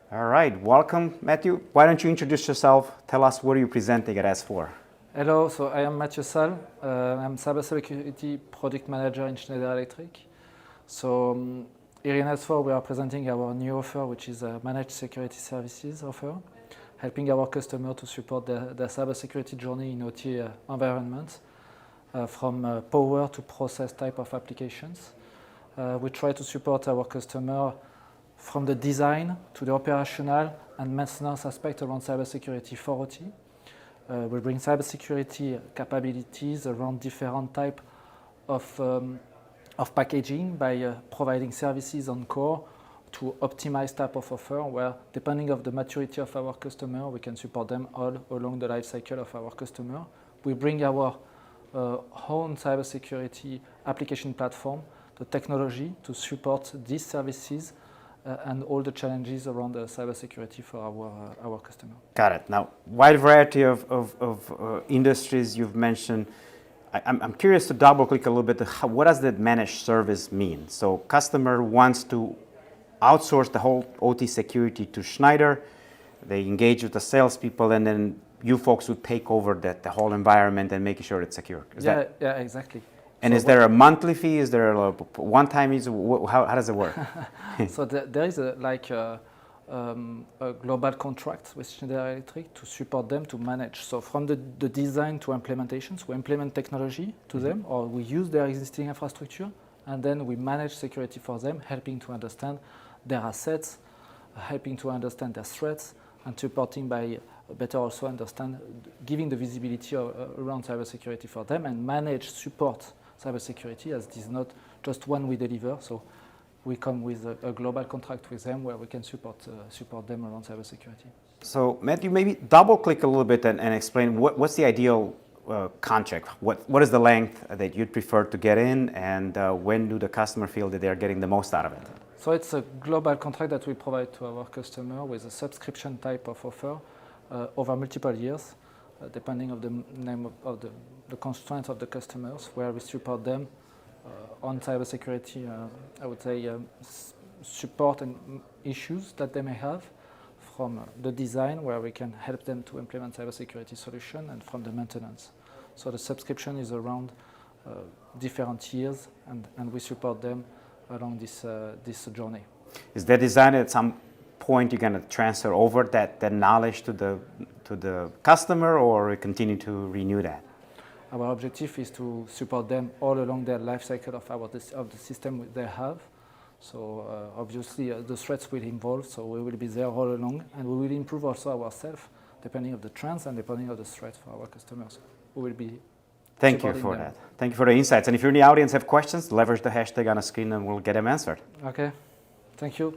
All right, welcome, Matthieu. Why don't you introduce yourself? Tell us what are you presenting at S4. Hello, so I am Matthieu Salles. I'm Cybersecurity Product Manager in Schneider Electric. So here in S4 we are presenting our new offer, which is a managed security services offer, helping our customer to support their cybersecurity journey in OT environments, from power to process type of applications. We try to support our customer from the design to the operational and maintenance aspect around cybersecurity for OT. We bring cybersecurity capabilities around different type of packaging by providing services on core to optimize type of offer where, depending on the maturity of our customer, we can support them all along the life cycle of our customer. We bring our own cybersecurity application platform, the technology to support these services and all the challenges around cybersecurity for our customer. Got it. Now, wide variety of industries you've mentioned. I'm curious to double click a little bit. What does that managed service mean? So customer wants to outsource the whole OT security to Schneider. They engage with the salespeople, and then you folks would take over the whole environment and making sure it's secure. Yeah, exactly. And so is there a monthly fee? Is there a one-time fee? How does it work? So there is a global contract with Schneider Electric to support them to manage. So from the design to implementations, we implement technology to them, or we use their existing infrastructure, and then we manage security for them, helping to understand their assets, helping to understand their threats, and supporting by better also understand, giving the visibility around cybersecurity for them, and manage support cybersecurity, as this is not just one we deliver. So we come with a global contract with them where we can support them around cybersecurity. So Matthieu, maybe double click a little bit and explain what's the ideal contract? What is the length that you'd prefer to get in, and when do the customer feel that they're getting the most out of it? So it's a global contract that we provide to our customer with a subscription type of offer over multiple years, depending on the name of the constraints of the customers, where we support them on cybersecurity, I would say, support and issues that they may have, from the design, where we can help them to implement cybersecurity solution, and from the maintenance. So the subscription is around different years, and we support them along this journey. Is that design at some point you're going to transfer over that knowledge to the customer, or continue to renew that? Our objective is to support them all along their life cycle of the system they have. So obviously the threats will evolve, so we will be there all along, and we will improve also ourselves depending on the trends and depending on the threats for our customers. We will be Thank you for that. Thank you for the insights. And if you're in the audience have questions, leverage the hashtag on the screen and we'll get them answered. Okay. Thank you.